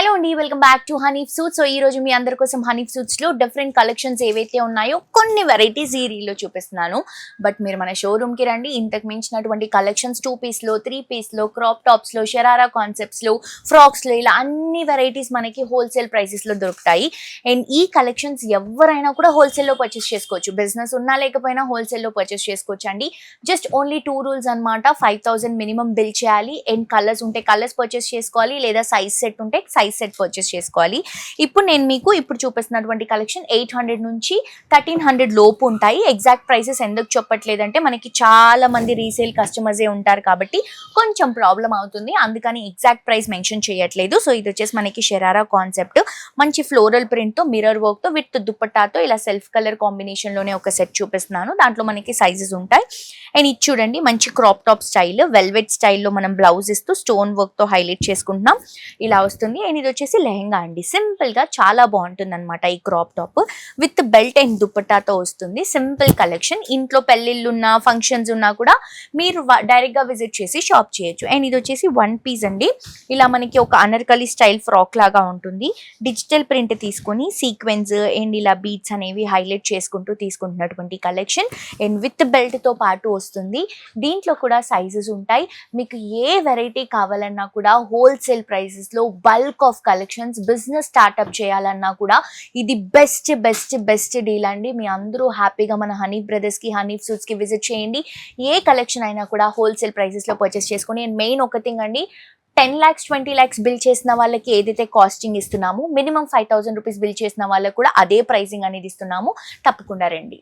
Hello అండి, welcome back to Hanif suits. So ఈ రోజు మీ అందరి కోసం హనీఫ్ సూట్స్ లో డిఫరెంట్ కలెక్షన్స్ ఏవైతే ఉన్నాయో కొన్ని వెరైటీస్ ఈ రీల్ లో చూపిస్తున్నాను. బట్ మీరు మన షోరూమ్ కి రండి, ఇంతకు మించినటువంటి కలెక్షన్స్ 2 పీస్ లో, 3 పీస్ లో, క్రాప్ టాప్స్ లో, షరారా కాన్సెప్ట్స్ లో, ఫ్రాక్స్ లో ఇలా అన్ని వెరైటీస్ మనకి హోల్సేల్ ప్రైసెస్ లో దొరుకుతాయి. అండ్ ఈ కలెక్షన్స్ ఎవరైనా కూడా హోల్సేల్ లో పర్చేస్ చేసుకోవచ్చు. బిజినెస్ ఉన్నా లేకపోయినా హోల్సేల్ లో పర్చేస్ చేసుకోవచ్చు అండి. జస్ట్ ఓన్లీ 2 రూల్స్ అనమాట. 5,000 మినిమం బిల్ చేయాలి. అండ్ కలర్స్ ఉంటే కలర్స్ పర్చేస్ చేసుకోవాలి, లేదా సైజ్ సెట్ ఉంటే సైజ్ సెట్ పర్చేస్ చేసుకోవాలి. ఇప్పుడు నేను మీకు చూపిస్తున్నటువంటి కలెక్షన్ 800 నుంచి 1300 లోపు ఉంటాయి. ఎగ్జాక్ట్ ప్రైసెస్ ఎందుకు చెప్పట్లేదంటే మనకి చాలా మంది రీసేల్ కస్టమర్సే ఉంటారు కాబట్టి కొంచెం ప్రాబ్లం అవుతుంది, అందుకని ఎగ్జాక్ట్ ప్రైస్ మెన్షన్ చేయట్లేదు. సో ఇది వచ్చేసి మనకి షరారా కాన్సెప్ట్, మంచి ఫ్లోరల్ ప్రింట్ తో, మిర్రర్ వర్క్ తో, విత్ దుపట్టాతో ఇలా సెల్ఫ్ కలర్ కాంబినేషన్ లోనే ఒక సెట్ చూపిస్తున్నాను. దాంట్లో మనకి సైజెస్ ఉంటాయి. అండ్ ఇది చూడండి, మంచి క్రాప్ టాప్ స్టైల్, వెల్వెట్ స్టైల్లో మనం బ్లౌజ్ ఇస్తూ స్టోన్ వర్క్ తో హైలైట్ చేసుకుంటున్నాం. ఇలా వస్తుంది. అండ్ ఇది వచ్చేసి లెహంగా అండి. సింపుల్ గా చాలా బాగుంటుంది అనమాట. ఈ crop top with belt and దుపట్టాతో వస్తుంది. Simple collection. ఇంట్లో పెళ్లిళ్ళు ఉన్నా, ఫంక్షన్స్ ఉన్నా కూడా మీరు డైరెక్ట్ గా విజిట్ చేసి షాప్ చేయొచ్చు. అండ్ ఇది వచ్చేసి 1 పీస్ అండి. ఇలా మనకి ఒక అనర్కలి స్టైల్ ఫ్రాక్ లాగా ఉంటుంది. డిజిటల్ ప్రింట్ తీసుకొని సీక్వెన్స్ అండ్ ఇలా బీట్స్ అనేవి హైలైట్ చేసుకుంటూ తీసుకుంటున్నటువంటి కలెక్షన్. అండ్ విత్ బెల్ట్ తో పాటు వస్తుంది. దీంట్లో కూడా సైజెస్ ఉంటాయి. మీకు ఏ వెరైటీ కావాలన్నా కూడా హోల్సేల్ ప్రైసెస్ లో bulk of collections, business startup చేయాలన్నా కూడా ఇది బెస్ట్ బెస్ట్ బెస్ట్ డీల్ అండి. మీ అందరూ హ్యాపీగా మన హనీఫ్ బ్రదర్స్ కి, హనీఫ్ సూట్స్ కి విజిట్ చేయండి. ఏ కలెక్షన్ అయినా కూడా హోల్సేల్ ప్రైసెస్ లో పర్చేస్ చేసుకుని. అండ్ మెయిన్ ఒక థింగ్ అండి, 10 lakhs 20 lakhs బిల్ చేసిన వాళ్ళకి ఏదైతే కాస్టింగ్ ఇస్తున్నామో, మినిమం 5,000 రూపీస్ బిల్ చేసిన వాళ్ళకి కూడా అదే ప్రైసింగ్ అనేది ఇస్తున్నాము. తప్పకుండా రండి.